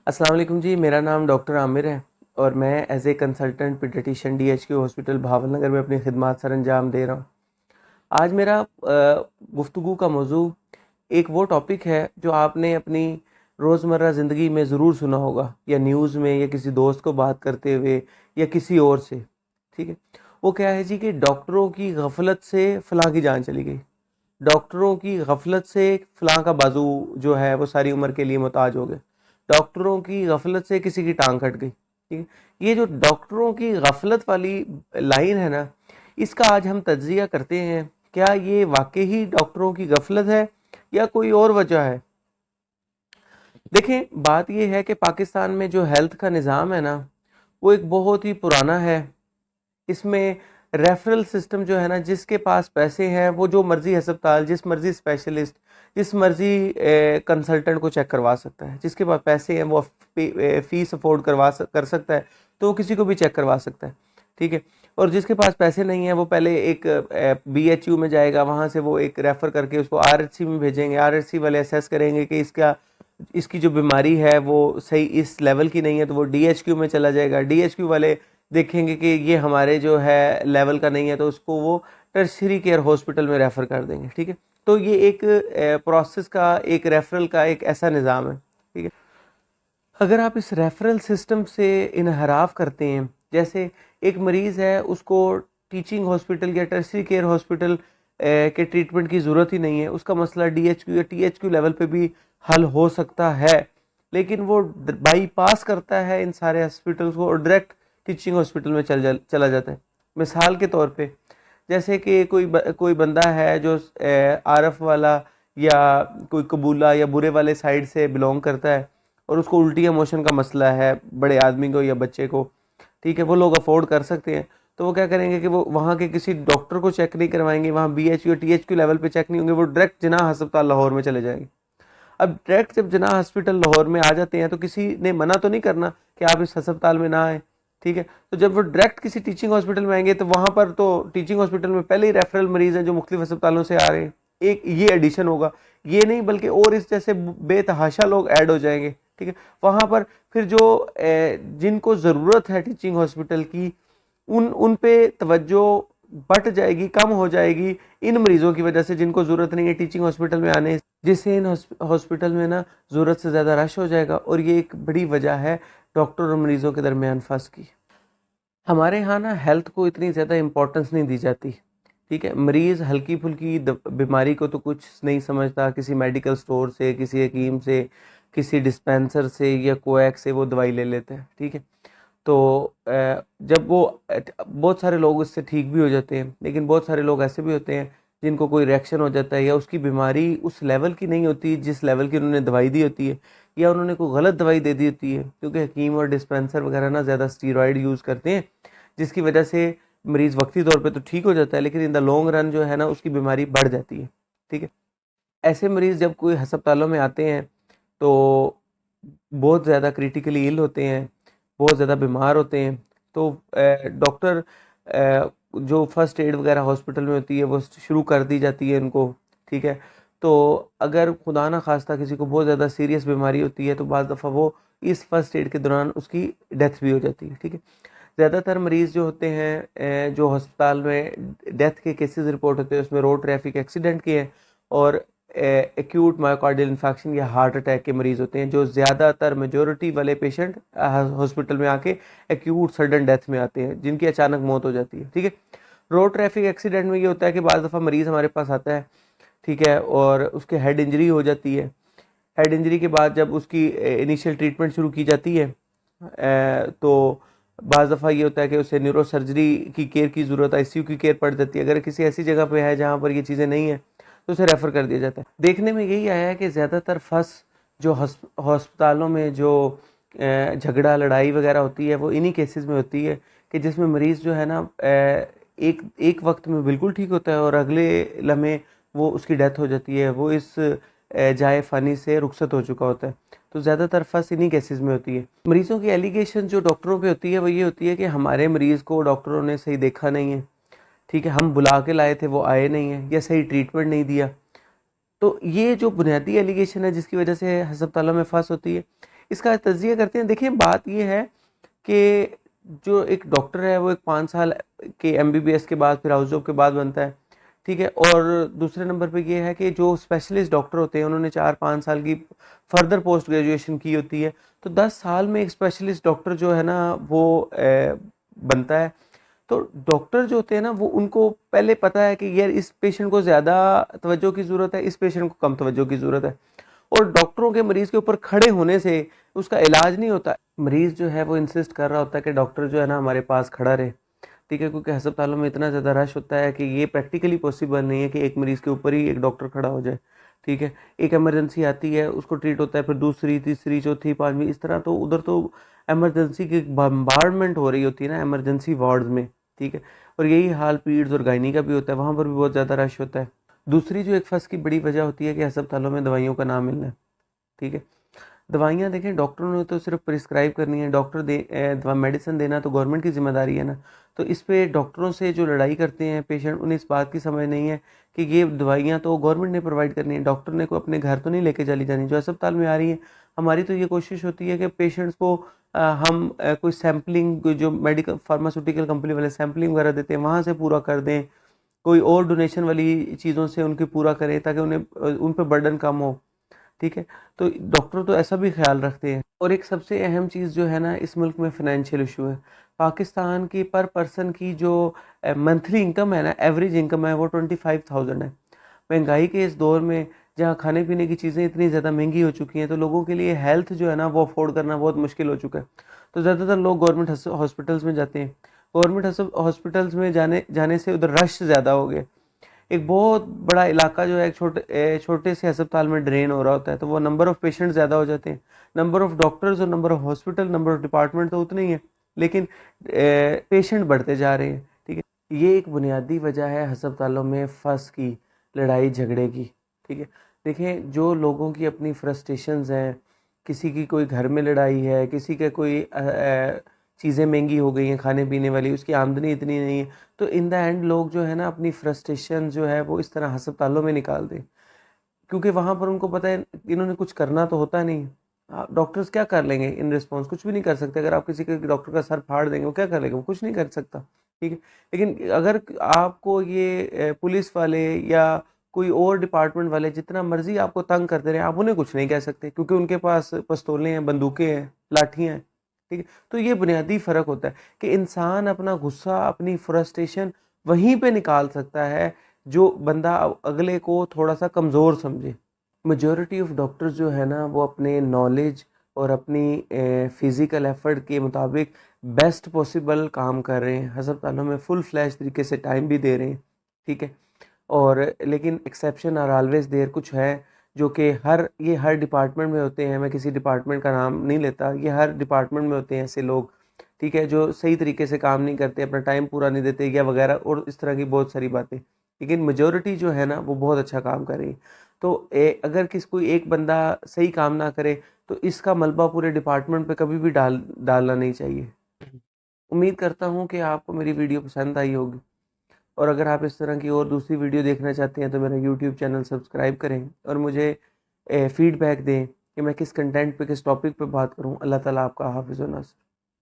अस्सलाम वालेकुम जी। मेरा नाम डॉक्टर आमिर है और मैं as a consultant paediatrician DHQ hospital Bahawalnagar में अपनी खिदमत सर अंजाम दे रहा हूँ। आज मेरा गुफ्तगू का मौजू एक वो टॉपिक है जो आपने अपनी रोज़मर्रा ज़िंदगी में ज़रूर सुना होगा, या न्यूज़ में, या किसी दोस्त को बात करते हुए, या किसी और से। ठीक है, वो क्या है जी कि डॉक्टरों की गफलत से फ़लाँ की जान चली गई। डॉक्टरों की गफलत से फ़लाँ का बाजू जो है वो सारी उम्र के लिए मुहताज हो गए। डॉक्टरों की गफलत से किसी की टांग कट गई। ठीक है, ये जो डॉक्टरों की गफलत वाली लाइन है ना, इसका आज हम तज्जिया करते हैं। क्या ये वाकई ही डॉक्टरों की गफलत है या कोई और वजह है? देखें, बात यह है कि पाकिस्तान में जो हेल्थ का निज़ाम है ना, वो एक बहुत ही पुराना है। इसमें रेफरल सिस्टम जो है ना, जिसके पास पैसे हैं वो जो मर्जी अस्पताल, जिस मर्जी स्पेशलिस्ट, जिस मर्जी कंसल्टेंट को चेक करवा सकता है। जिसके पास पैसे हैं वो फीस अफोर्ड कर सकता है, तो वो किसी को भी चेक करवा सकता है। ठीक है, और जिसके पास पैसे नहीं है वो पहले एक BHU में जाएगा, वहाँ से वो एक रेफ़र करके उसको RHC में भेजेंगे। RHC वाले असेस करेंगे कि इसकी जो बीमारी है वो सही इस लेवल की नहीं है, तो वो DHQ में चला जाएगा। DHQ वाले देखेंगे कि ये हमारे जो है लेवल का नहीं है, तो उसको वो टर्शरी केयर हॉस्पिटल में रेफ़र कर देंगे। ठीक है, तो ये एक प्रोसेस का, एक रेफरल का एक ऐसा निज़ाम है। ठीक है, अगर आप इस रेफरल सिस्टम से इनहराफ करते हैं, जैसे एक मरीज़ है, उसको टीचिंग हॉस्पिटल या टर्शरी केयर हॉस्पिटल के ट्रीटमेंट की ज़रूरत ही नहीं है, उसका मसला DHQ या THQ लेवल पे भी हल हो सकता है, लेकिन वो बाईपास करता है इन सारे हॉस्पिटल्स को और डायरेक्ट टीचिंग हॉस्पिटल में चला जाता है। मिसाल के तौर पे, जैसे कि कोई बंदा है जो RF वाला या कोई कबूला या बुरे वाले साइड से बिलोंग करता है, और उसको उल्टी या मोशन का मसला है, बड़े आदमी को या बच्चे को। ठीक है, वो लोग अफोर्ड कर सकते हैं, तो वो क्या करेंगे कि वो वहाँ के किसी डॉक्टर को चेक नहीं करवाएंगे, वहाँ BHU या THQ लेवल पे चेक नहीं होंगे, वो डायरेक्ट जिन्ना अस्पताल लाहौर में चले जाएंगे। अब डायरेक्ट जब जिन्ना हॉस्पिटल लाहौर में आ जाते हैं, तो किसी ने मना तो नहीं करना कि आप इस अस्पताल में ना आए। ठीक है, तो जब वो डायरेक्ट किसी टीचिंग हॉस्पिटल में आएंगे, तो वहाँ पर तो टीचिंग हॉस्पिटल में पहले ही रेफरल मरीज हैं जो मुख्तलिफ अस्पतालों से आ रहे हैं। एक ये एडिशन होगा, ये नहीं बल्कि और इस जैसे बेतहाशा लोग ऐड हो जाएंगे। ठीक है, वहाँ पर फिर जो जिनको ज़रूरत है टीचिंग हॉस्पिटल की, उन पे तवज्जो बट जाएगी, कम हो जाएगी इन मरीजों की वजह से जिनको ज़रूरत नहीं है टीचिंग हॉस्पिटल में आने, जिससे इन हॉस्पिटल में ना ज़रूरत से ज़्यादा रश हो जाएगा, और ये एक बड़ी वजह है डॉक्टर और मरीज़ों के दरमियान फंस की। हमारे यहाँ ना हेल्थ को इतनी ज़्यादा इम्पोर्टेंस नहीं दी जाती। ठीक है, मरीज़ हल्की फुल्की बीमारी को तो कुछ नहीं समझता, किसी मेडिकल स्टोर से, किसी हकीम से, किसी डिस्पेंसर से या कोएक से वो दवाई ले लेते हैं। ठीक है, तो जब वो बहुत सारे लोग उससे ठीक भी हो जाते हैं, लेकिन बहुत सारे लोग ऐसे भी होते हैं जिनको कोई रिएक्शन हो जाता है, या उसकी बीमारी उस लेवल की नहीं होती जिस लेवल की उन्होंने दवाई दी होती है, या उन्होंने कोई गलत दवाई दे दी होती है, क्योंकि हकीम और डिस्पेंसर वगैरह ना ज़्यादा स्टीरॉयड यूज़ करते हैं, जिसकी वजह से मरीज़ वक्ती तौर पे तो ठीक हो जाता है, लेकिन इन द लॉन्ग रन जो है ना उसकी बीमारी बढ़ जाती है। ठीक है, ऐसे मरीज़ जब कोई अस्पतालों में आते हैं तो बहुत ज़्यादा क्रिटिकली इल होते हैं, बहुत ज़्यादा बीमार होते हैं, तो डॉक्टर जो फर्स्ट एड वगैरह हॉस्पिटल में होती है वो शुरू कर दी जाती है इनको। ठीक है, तो अगर खुदा ना खास्ता किसी को बहुत ज़्यादा सीरियस बीमारी होती है, तो बाज़ दफ़ा वो इस फर्स्ट एड के दौरान उसकी डेथ भी हो जाती है। ठीक है, ज़्यादातर मरीज़ जो होते हैं जो अस्पताल में डेथ के केसेस रिपोर्ट होते हैं, उसमें रोड ट्रैफिक एक्सीडेंट के हैं, और एक्यूट मायोकार्डियल इन्फेक्शन या हार्ट अटैक के मरीज़ होते हैं, जो ज़्यादातर मेजॉरिटी वाले पेशेंट हॉस्पिटल में आके एक्यूट सडन डेथ में आते हैं, जिनकी अचानक मौत हो जाती है। ठीक है, रोड ट्रैफिक एक्सीडेंट में ये होता है कि बाज़ दफ़ा मरीज़ हमारे पास आता है, ठीक है, और उसके हेड इंजरी हो जाती है। हेड इंजरी के बाद जब उसकी इनिशियल ट्रीटमेंट शुरू की जाती है, तो बाज़ दफ़ा ये होता है कि उसे न्यूरो सर्जरी की केयर की ज़रूरत, ICU की केयर पड़ जाती है। अगर किसी ऐसी जगह पे है जहाँ पर ये चीज़ें नहीं है, तो उसे रेफ़र कर दिया जाता है। देखने में यही आया है कि ज़्यादातर फंस जो हस्पतालों में जो झगड़ा लड़ाई वगैरह होती है, वो इन्हीं केसेस में होती है कि जिसमें मरीज़ जो है ना एक एक वक्त में बिल्कुल ठीक होता है और अगले लम्हे वो उसकी डेथ हो जाती है, वो इस जाए फ़ानी से रुखसत हो चुका होता है। तो ज़्यादातर फंस इन्हीं केसेस में होती है। मरीज़ों की एलिगेशन जो डॉक्टरों पे होती है वो ये होती है कि हमारे मरीज़ को डॉक्टरों ने सही देखा नहीं है। ठीक है, हम बुला के लाए थे वो आए नहीं हैं, या सही ट्रीटमेंट नहीं दिया। तो ये जो बुनियादी एलिगेशन है जिसकी वजह से अस्पतालों में फंस होती है, इसका तज्जिया करते हैं। देखिए बात ये है कि जो एक डॉक्टर है वो एक 5 साल के एमबीबीएस के बाद फिर हाउस जॉब के बाद बनता है, ठीक है। और दूसरे नंबर पे ये है कि जो स्पेशलिस्ट डॉक्टर होते हैं उन्होंने 4-5 साल की फर्दर पोस्ट ग्रेजुएशन की होती है। तो 10 साल में एक स्पेशलिस्ट डॉक्टर जो है ना वो बनता है। तो डॉक्टर जो होते हैं ना वो उनको पहले पता है कि यार इस पेशेंट को ज़्यादा तवज्जो की ज़रूरत है, इस पेशेंट को कम तवज्जो की ज़रूरत है। और डॉक्टरों के मरीज़ के ऊपर खड़े होने से उसका इलाज नहीं होता। मरीज़ जो है वो इंसिस्ट कर रहा होता है कि डॉक्टर जो है ना हमारे पास खड़ा रहे, ठीक है, क्योंकि अस्पतालों में इतना ज़्यादा रश होता है कि ये प्रैक्टिकली पॉसिबल नहीं है कि एक मरीज़ के ऊपर ही एक डॉक्टर खड़ा हो जाए, ठीक है। एक इमरजेंसी आती है, उसको ट्रीट होता है, फिर दूसरी, तीसरी, चौथी, पाँचवीं, इस तरह। तो उधर तो इमरजेंसी की बम्बार्डमेंट हो रही होती है ना इमरजेंसी वार्ड्स में, ठीक है। और यही हाल पीड्स और गायनी का भी होता है, वहाँ पर भी बहुत ज़्यादा रश होता है। दूसरी जो एक फंस की बड़ी वजह होती है कि अस्पतालों में दवाइयों का ना मिलना है, ठीक है। दवाइयाँ देखें डॉक्टरों ने तो सिर्फ प्रिस्क्राइब करनी है, डॉक्टर दवा मेडिसिन देना तो गवर्नमेंट की जिम्मेदारी है ना। तो इस पे डॉक्टरों से जो लड़ाई करते हैं पेशेंट, उन्हें इस बात की समझ नहीं है कि ये दवाइयाँ तो गवर्नमेंट ने प्रोवाइड करनी है, डॉक्टर ने को अपने घर तो नहीं लेके चली जानी जो अस्पताल में आ रही है। हमारी तो ये कोशिश होती है कि पेशेंट्स को हम कोई सैम्पलिंग जो मेडिकल फार्मास्यूटिकल कंपनी वाले सैम्पलिंग वगैरह देते हैं वहाँ से पूरा कर दें, कोई और डोनेशन वाली चीज़ों से उनकी पूरा करें ताकि उन्हें उन पर बर्डन कम हो, ठीक है। तो डॉक्टर तो ऐसा भी ख्याल रखते हैं। और एक सबसे अहम चीज़ जो है ना इस मुल्क में फ़ाइनेंशियल इशू है। पाकिस्तान की पर पर्सन की जो मंथली इनकम है ना, एवरेज इनकम है वो 25,000 है। महंगाई के इस दौर में जहाँ खाने पीने की चीज़ें इतनी ज़्यादा महंगी हो चुकी हैं तो लोगों के लिए हेल्थ जो है ना वो अफोर्ड करना बहुत मुश्किल हो चुका है। तो ज़्यादातर लोग गवर्नमेंट हॉस्पिटल्स में जाते हैं। गवर्नमेंट हॉस्पिटल्स में जाने जाने से उधर रश ज़्यादा हो गया। एक बहुत बड़ा इलाका जो है एक छोटे से अस्पताल में ड्रेन हो रहा होता है, तो वो नंबर ऑफ़ पेशेंट ज़्यादा हो जाते हैं। नंबर ऑफ़ डॉक्टर्स और number of hospital, number of department तो उतने ही है, लेकिन पेशेंट बढ़ते जा रहे हैं, ठीक है। ये एक बुनियादी वजह है अस्पतालों में फंस की, लड़ाई झगड़े की, ठीक है। देखें जो लोगों की अपनी फ्रस्ट्रेशंस हैं, किसी की कोई घर में लड़ाई है, किसी के कोई चीज़ें महंगी हो गई हैं खाने पीने वाली, उसकी आमदनी इतनी नहीं है, तो इन द एंड लोग जो है ना अपनी फ्रस्ट्रेशन जो है वो इस तरह अस्पतालों में निकाल दें, क्योंकि वहाँ पर उनको पता है इन्होंने कुछ करना तो होता नहीं। डॉक्टर्स क्या कर लेंगे इन रिस्पॉन्स, कुछ भी नहीं कर सकते। अगर आप किसी के डॉक्टर का सर फाड़ देंगे वो क्या कर लेंगे, वो कुछ नहीं कर सकता, ठीक है। लेकिन अगर आपको ये पुलिस वाले या कोई और डिपार्टमेंट वाले जितना मर्जी आपको तंग करते रहे, आप उन्हें कुछ नहीं कह सकते क्योंकि उनके पास पिस्तौलें हैं, बंदूकें हैं, लाठियाँ हैं, ठीक है। तो ये बुनियादी फ़र्क होता है कि इंसान अपना गुस्सा, अपनी फ्रस्ट्रेशन वहीं पे निकाल सकता है जो बंदा अगले को थोड़ा-सा कमज़ोर समझे। मेजॉरिटी ऑफ डॉक्टर्स जो है ना वो अपने नॉलेज और अपनी फिज़िकल एफर्ट के मुताबिक बेस्ट पॉसिबल काम कर रहे हैं। अस्पतालों में फुल फ्लैश तरीके से टाइम भी दे रहे हैं, ठीक है। और लेकिन एक्सेप्शन आर ऑलवेज़ देयर, कुछ है जो कि हर डिपार्टमेंट में होते हैं। मैं किसी डिपार्टमेंट का नाम नहीं लेता, ये हर डिपार्टमेंट में होते हैं ऐसे लोग, ठीक है, जो सही तरीके से काम नहीं करते, अपना टाइम पूरा नहीं देते या वगैरह और इस तरह की बहुत सारी बातें। लेकिन मेजॉरिटी जो है ना वो बहुत अच्छा काम कर रही है। तो अगर कोई एक बंदा सही काम ना करे तो इसका मलबा पूरे डिपार्टमेंट पे कभी भी डालना नहीं चाहिए। उम्मीद करता हूँ कि आपको मेरी वीडियो पसंद आई होगी, और अगर आप इस तरह की और दूसरी वीडियो देखना चाहते हैं तो मेरा यूट्यूब चैनल सब्सक्राइब करें और मुझे फीडबैक दें कि मैं किस कंटेंट पे, किस टॉपिक पे बात करूँ। अल्लाह ताला आपका हाफ़िज़ व नासिर।